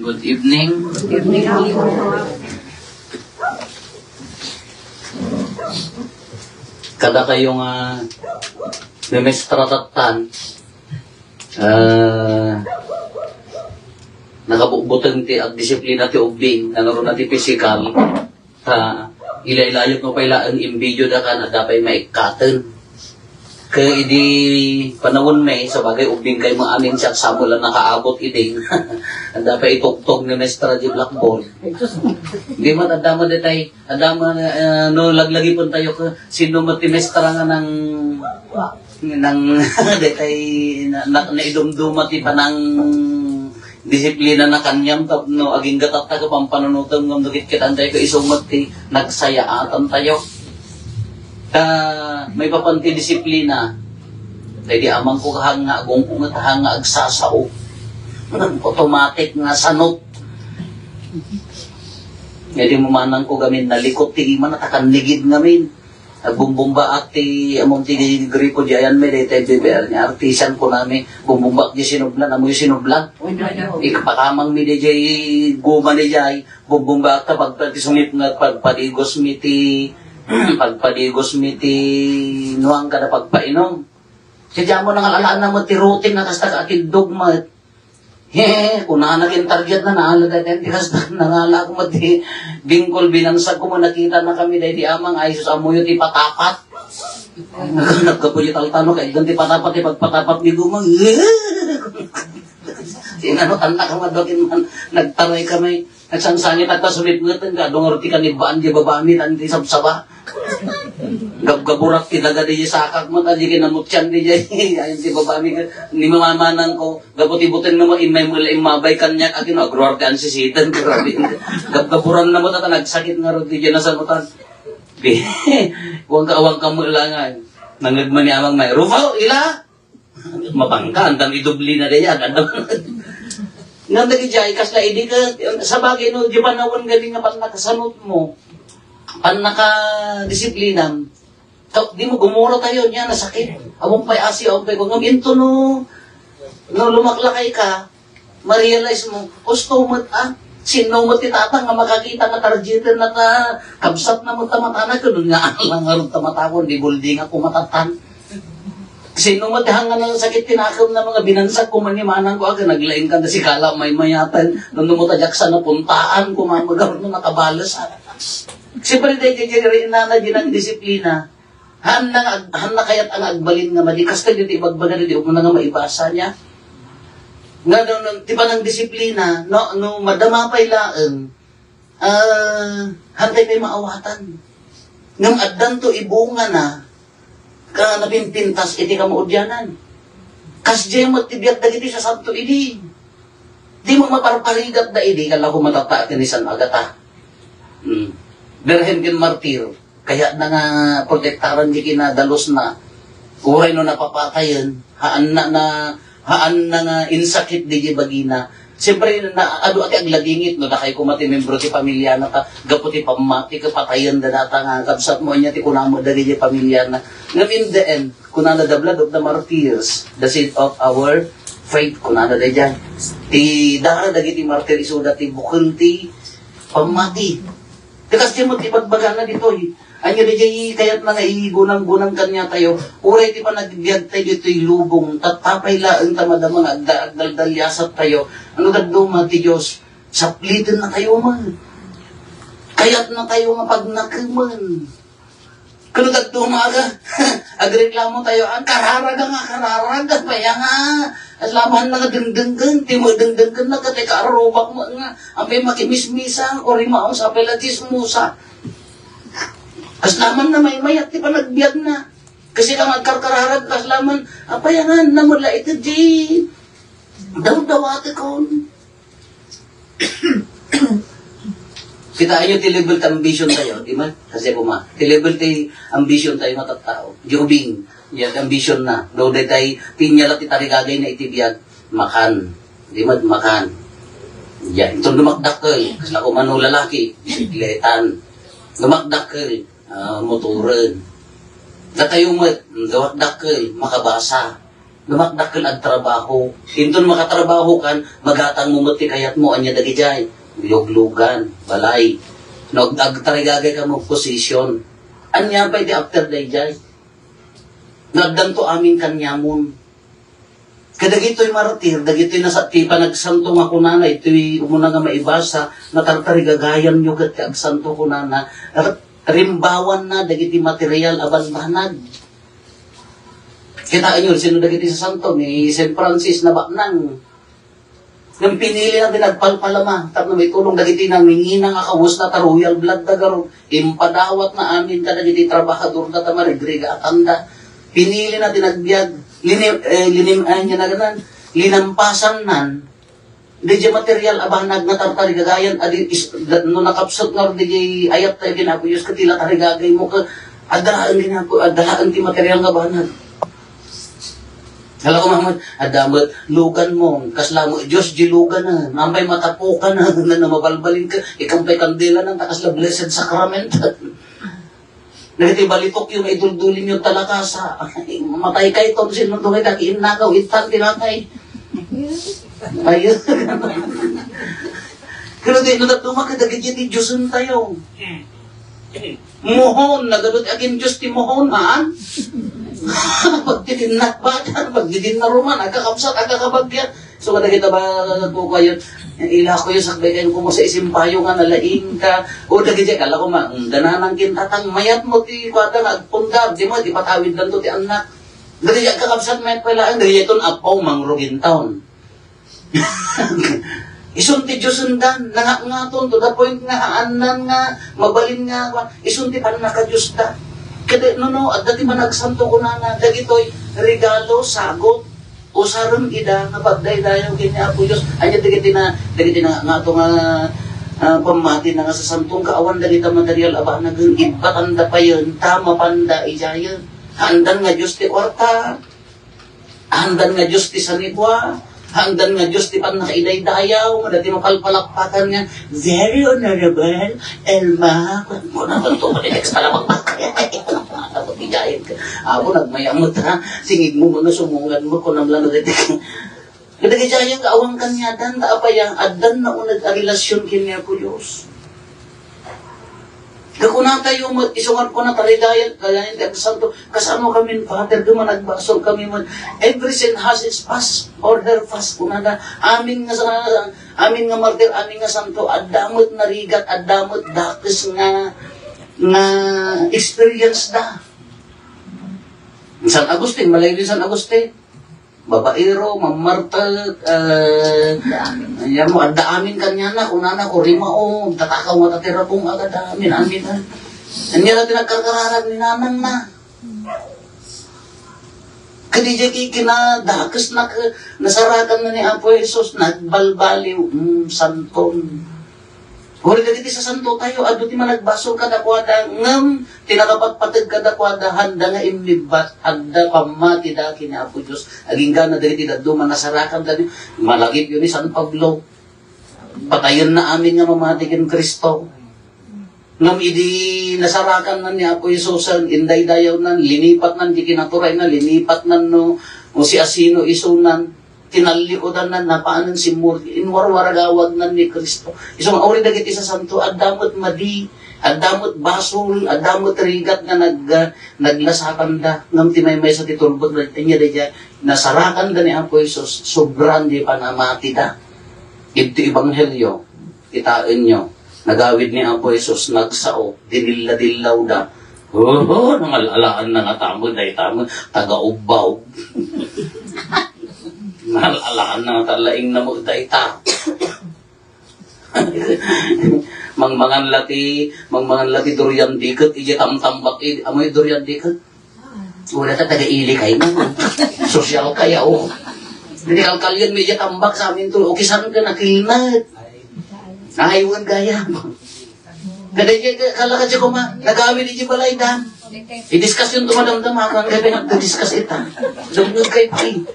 Good evening. Good evening. Kada kayong memestratatan, nakabukbutang ti at disiplina ti ubing, naroon na ti physical, ilailayot mo pala ang imbidyo da ka na dapat maikatan. Kaya idi panahon may, sa bagay ubing kay mga anin siya samula nakaabot iding, ang dapat itugtog ni Mestra di Blackboard. Hindi man, adama detay, adama no laglagi pun tayo ka, sino mati Mestra nga ng detay, naidumduma ti panang disiplina na kanyam, no, aging gatat tayo pampanunutang ng dukit-kitan tayo ka isumat ti nagsayaatan tayo. May papanti disiplina, dahil di amang ko hanga, kung hanga agsasao, automatic nga sanot. Ngayon mo manang ko gamin, nalikot ti iman at akanligid ngamin. Bumbumba at ti among ti gripo di ayan may dete BBR niya artisan ko namin bumbumba di sinublan amoy sinublan ikapakamang mi di jay guma di jay bumbumba at pagpatisungit nga pagpadigos mi ti pagpadigos mi ti nuang kada pagpainom sadya mo nang alalaan na mo ti routine na kasta kakid dogma kung naging target na naalaga din, tikas na nangala ko mati bingkol binansag ko mo nakita na kami dahil di amang ayos amoy ti patapat. Nagkapulital tano kay ganti patapat ti pagpatapat ni gumang. Sinano tanda ka madokin man nagtaray kami nagsangsangit at sulit ngeten ka dong roti kan ibaan di babami tan di sabsaba. Gabgaburak ti daga di sakak mo tadi kinamutyan di jay ayon ti babami ni mamamanang ko gabuti-butin mo imay mula imabay kanyak akin agruardan si sitan grabe gabgaburan na mo ta nagsakit nga roti di na sanutan wag ka mo ilangan nangagman ni amang may rufaw ila mapangkan dan idubli na diyan nga nagijay kas na idi ka sa bagay no di panawan galing nga pan nakasanot mo pan naka-disiplina, di mo gumuro tayo niya, nasakit. Awang pa'y asi, awang pa'y kung ngaminto no lumaklakay ka, ma-realize mo, kusto mo, sino mo titatang nga makakita nga targeter na kabsat na mo tamatana ko, doon nga lang nga rin tamatakon, di buldi nga kumatatan. Sino mo tihang nga ng sakit tinakam na mga binansag kumanimanan ko aga, naglaing ka na si Kala may mayatan, nung numutajak sa napuntaan, kumamagaw na nakabalas. Siyempre dahil na ng disiplina, han na kayat ang agbalin nga madikas ka dito ibagbaga na di mo na nga maibasa niya. Nga doon, di ba ng disiplina, no madama pa'y laang, hantay may maawatan. Ngam addan to ibunga na, ka napimpintas, iti ka maudyanan. Kasjay mo tibiyat na dito sa santo idi. Di mo maparparigat na idi, kala ko matataat ni San Agata. Berhen kin martir, kaya na nga protektaran di kinadalos na, uray no napapatayan, haan na nga insakit di bagina. Siyempre, ado ati agladingit, no, na kayo kumati membro ti pamilya na ta, gaputi pamati ka patayan da data nga, kabsat mo niya ti kunamo da di pamilya na. Ngam in the end, kunana the blood of the martyrs, the seed of our faith, kunana da dyan. Ti dara dagiti martir isuda ti bukul ti pamati. Tikas di mo tipagbagan na dito eh. Anya di jay kayat na nga igunang-gunang kanya tayo. Uray ti pa nagbiyag tayo dito lubong. Tatapay laang tamadamang agdaldalyasat tayo. Ano gagduma ti Diyos? Saplitin na tayo man. Kayat na tayo nga pagnakaman. Kano gagduma ka? Agreklamo tayo. Ang kararaga. Kaya nga. At laban na nga dengdenggan, di mo dengdenggan na katika arubak mo nga, ampay makimismisa, o rimaong sa apelatis musa. As laman na may mayat, di pa nagbiag na. Kasi lang agkarkararag, as laman, apayangan na mula ito, di. Daw-dawati ko. Kita ayo ti level ti ambition tayo, di ba? Kasi kuma, ti level ti ambition tayo matatao. Jobing, yan ambition na. Do day tay tinyalat ti tarigagay na itibiyag makan. Di ba makan? Yan, ito dumakdakkel. Kasi ako mano lalaki, bisikletan. Dumakdakkel, motoren. Datayo mo, dumakdakkel, makabasa. Lumakdakil ang trabaho. Hinton makatrabaho kan, magatang mumuti kayat mo, anya dagijay. Luglugan, balay. Agtarigagay ka mo posisyon. Anya pa di after dayjay. Nagdanto amin kanyamon. Kadagito'y martir, dagito'y nasa tipa nagsanto nga kunana, ito'y umuna nga maibasa, natartarigagayan nyo kat kagsanto kunana, rimbawan na, dagiti material abanbanag. Kitaan nyo, sino dagiti sa santo, ni St. Francis na baknang. Nang pinili natin nagpalpalama, tap na may tulong dagiti nang minginang akawos na royal blood na garo, impadawat na amin ka dagiti trabahador na tamarigriga at anda. Pinili natin nagbiag, linampasan nan, di material abanag na tartarigagayan, no nakapsot nga di ayat tayo ginapuyos ka tila tarigagay mo ka, adalaan ti material nga banag. Hala ko Muhammad, adamot, lugan mo, kasla mo, Diyos, dilugan na, nampay matapukan na, na mabalbalin ka, ikampay kandila na, takasla blessed sacrament. Nagiti balitok yung iduldulin yung talaka sa, matay kay Tom, sinunod kay kakiin nagaw, itan, tinatay. Ayun. Pero di, lumakadagit yun, di Diyosun tayo. Mohon, nagadot agin Diyos ti mohon, haan? Pagdidin nakbatan, pagdidin na ruman, agkakapsat, agkakabagyan. So, kada kita ba po kayo, ila ko yung sakbay kayo kung sa isimpayo nga nalaing ka, o dagiti, kala ko dananang kintatang, mayat mo ti kwata nga, agpundab, di mo, di patawid lang to ti anak. Dagiti, agkakapsat, mayat pala, ang dagiti itong apaw, mangrugin taon. Isunti Diyosundan, nangaton, to the point nga, anan nga, mabalin nga, isunti pa na ka-Diyos da. Kada at dati managsanto ko na dagitoy regalo, sagot, o sarang ida, nga pagdaydayaw kanya po Diyos. Anya dagiti na nga ito nga pamati na nga sa santong kaawan dagita material aba nag-ibat anda pa yun, tama panda ijayan. Handan nga Diyos ti orta, handan nga Diyos ti sanibwa, handan nga Diyos ti pan nakaiday-dayaw, dati mapalpalakpakan nga, very honorable, Elma, kung na ito, malinex pala magpakaya, ijayan ka. Ako nagmayamot ha, singig mo mga sumungan mo, kung namla na dito. Kadagijayang kaawang kanyadan, taapayang adan na unag a relasyon kanya po Diyos. Kakuna tayo, isungan ko na talidayan, kaya hindi ang santo, kasano kami, Father, nagbasol kami mo. Every sin has its past order fast. Kuna na, amin nga martir, amin nga santo, adamot na rigat, adamot dakis nga experience da. San Agustin, malayo din San Agustin. Babaero, Mamarta, yan mo, adaamin kanya na, unana ko, rimao, tatakaw matatira kong agad, amin. Anya natin nagkakararag ni nanang na. Kadijay kinadakas na, nasarakan na ni Apo Jesus, nagbalbaliw, santon. Kung dagiti sa santo tayo, ado ti managbasol kadakwada, ngam, tinakapatpatid kadakwada, handa nga imlibat, handa pamati daki ni Apo Diyos. Aging gana dagiti daddo, manasarakan dali, malagip yun ni San Pablo. Patayon na amin nga mamatikin Kristo. Ngam idi nasarakan na ni Apo Jesus, inday-dayaw nan, linipat nan, di kinaturay na, linipat nan no, o si Asino isunan, tinalikodan na napaanan si Murti, inwarwaragawag na ni Kristo. Isang ori dagiti sa santo, adamot madi, adamot basol, adamot rigat na naglasakan da, ngam timaymay sa titulbot na niya da nasarakan da ni Apo Jesus, sobrang di panamati da. Ito ibanghelyo, itain nyo, nagawid ni Apo Jesus, nagsao, dinilla-dillaw da. Nangalaan na nga tamo, dahi tamo, taga-ubaw. Nalalaan na talaing na magdaita. Mangmangan lati durian dikit, ije tamtambak, amoy durian dikit. Wala ta taga-ili kayo na. Sosyal kaya o. Hindi kalkalyan, medya tambak sa amin to. O kisan ka nakilnat. Ayawan gaya mo. Kadaya kalakad siya kuma, nagawin ije balay dan. I-discuss yung tumadamdam, hanggang gabi nag-discuss ita. Dumdod kayo kayo.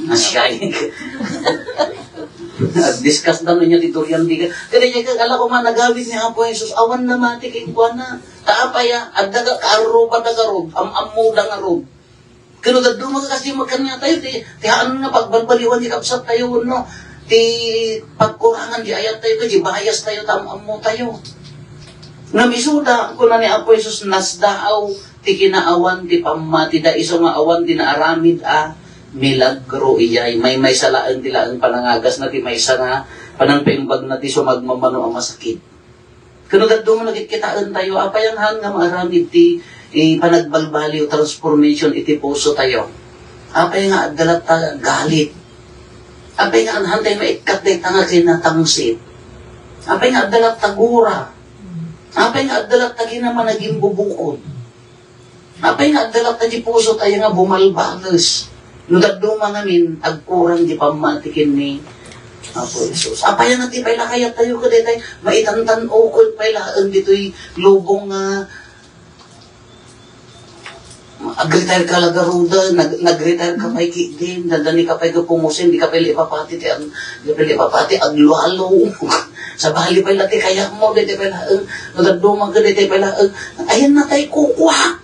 Nasyay. Discuss na niya dito yan. Kaya niya kala ko man nagawid ni Apo Jesus, awan na mati kay kuha na. Taapaya, agdaga kaaro ba dagarod, amamu dangarod. Kano daduma ka kasi magkanya tayo, ti haan nga pagbalbaliwan, di kapsat tayo, no? Ti pagkurangan, di ayat tayo, di bayas tayo, tamam mo tayo. Namisuda, kung na ni Apo Jesus, nasdaaw, ti kinaawan, ti pamati, da iso nga awan, ti naaramid, milagro iyay, may salaan tilaan panangagas na ti may nga, panangpaimbag na ti sumagmamano ang masakit. Kano daduma nagkikitaan tayo, apayang han nga maaramid ti, panagbalbali o transformation iti puso tayo. Apay nga adalat ta galit. Apay nga anhan tayo maikat tayo tanga kinatangsit. Apay nga adalat ta gura. Apay nga adalat ta ginaman naging bubukod. Apay nga adalat ta di puso tayo nga bumalbalas. Nudaduma ngamin, agkurang di pamatikin ni Apo Jesus. Apay nga ti pala kaya tayo kaday tayo maitantan ukol pala dito'y lubong ag-retire ka lagaruda, nag-retire ka pa'y kikin, dadani ka pa'y kapumusin, di ka pa'y lipapati, aglualo. Sa bali pa'y lati, kaya mo, dito pa'y laang, nagadumang ka dito pa'y laang, ayan na tayo kukuha.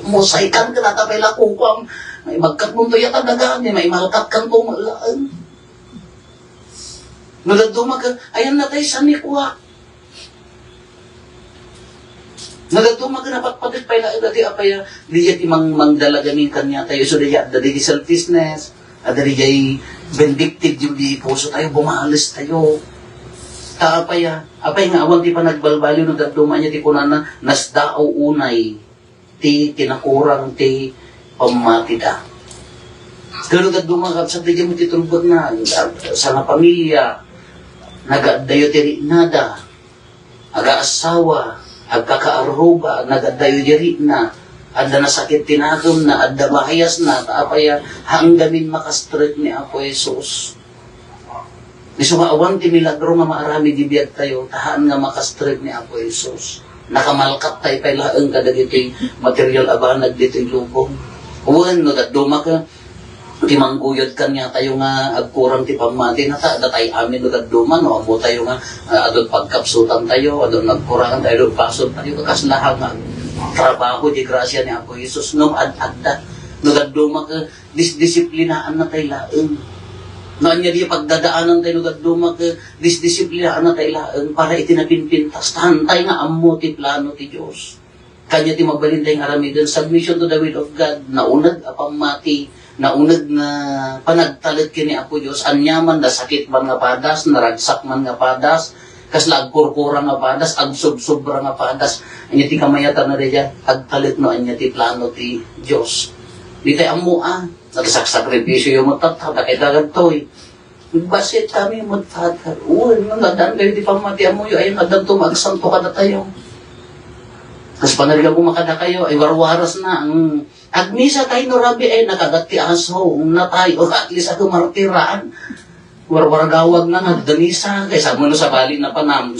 Musaykan ka na ta pa'y lakukuha, may magkat mong tuya talaga, may malkat kang pumalaan. Nagadumang ka, ayan na tayo sanikuha. Nagatuma ka na patpatit pa ila dati apaya di jay timang mangdalagamin kanya tayo so di di selfishness di jay vindictive yung di puso tayo bumahalis tayo apay nga awan ti pa nagbalbali no datuma niya ti kunana nasdao unay ti kinakurang ti pamatida pero datuma ka sa ti mo ti tulbot na sa nga pamilya nagadayo ti nada aga-asawa agkakaaruba, nagadayo diri na, adda na sakit tinagom na, adda mahayas na, taapaya hanggamin makastret ni Apo Jesus. Iso maawan ti milagro nga maarami di biyag tayo, tahaan nga makastret ni Apo Jesus. Nakamalkat tayo pa'y laang kadagito'y material abanag dito'y lubong. Uwan, no, daduma ka, timangguyod kanya tayo nga agkurang ti pamati na datay amin no daduma no amo tayo nga adon pagkapsutan tayo adon nagkurangan tayo adon pasod tayo kaslahan nga trabaho di grasya ni Apo Jesus no adda no daduma ka disdisiplinaan na tayo laeng no anya di pagdadaanan tayo no daduma ka disdisiplinaan na tayo laeng para itinapinpintas tantay nga amo ti plano ti Dios kanya ti magbalintay nga aramidon submission to the will of God naunad apamati naunag na panagtalit kini Apo Diyos, anyaman na sakit man nga padas, naragsak man nga padas, kasla agkurkura nga padas, agsubsobra nga padas, anya ti kamayatan na rin agtalit no, anya ti plano ti Diyos. Di tayo amuan, nagsakripisyo yung matata, nakitagan to'y, basit kami matata, uy, nangadaan kayo di pamati amuyo, ayun, nadan tumagsanto ka na tayo. Kas panaligan kung makada kayo, ay warwaras na, agmisa tayo no rabi ay nakagati aso na tayo at least ako martiraan warwaragawag na nagdanisa kaysa mo no sa bali na panam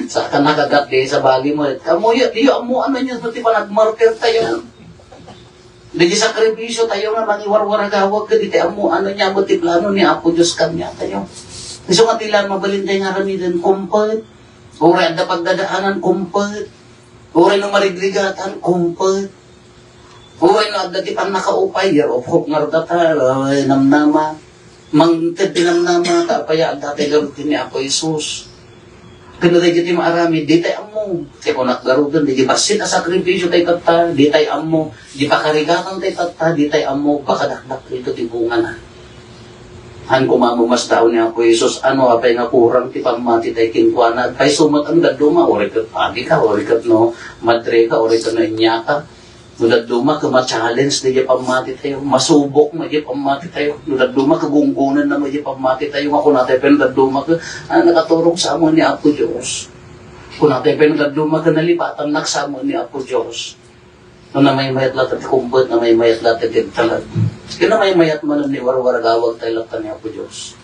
sa ka nakagati sa bali mo kamuyo diyo amo ano niya pati pa nagmartir tayo di sakripisyo tayo nga mangiwarwaragawag ka dito amo ano niya mo ti plano ni Apo Diyos kanya tayo iso nga tila mabalintay nga ramidan kumpet uri ada pagdadaanan kumpet uri no marigligatan kumpet uy, no, dati pang nakaupay, year of hope nga data, namnama, mangtid namnama, tapaya, dati garutin ni Apo Jesus. Kano tayo dito maarami, di tayo amo, kaya kung nakgarutin, di basit na sakripisyo tayo tata, di tayo amo, di pa karigatan tayo tata, di tayo amo, pakadakdak ito tibungan na. Han kumamumas daw ni Apo Jesus, ano, apay nga kurang, ti pamati tayo kinkwana, pay sumat ang daduma, orikat pagi ka, orikat no, madre ka, orikat no inya ka, nudaduma ka ma-challenge na dyan pamati tayo, masubok na dyan pamati tayo, nudaduma ka gunggunan na dyan pamati tayo, ako natin pero nudaduma ka, nakaturong sa amon ni Apo Diyos. Kung natin pero nudaduma ka nalipatan nak sa amon ni Apo Diyos. No na may mayat lahat at kumbot, na may mayat lahat at talag. Kaya na may mayat man ni warwaragawag tayo lahat ni Apo Diyos.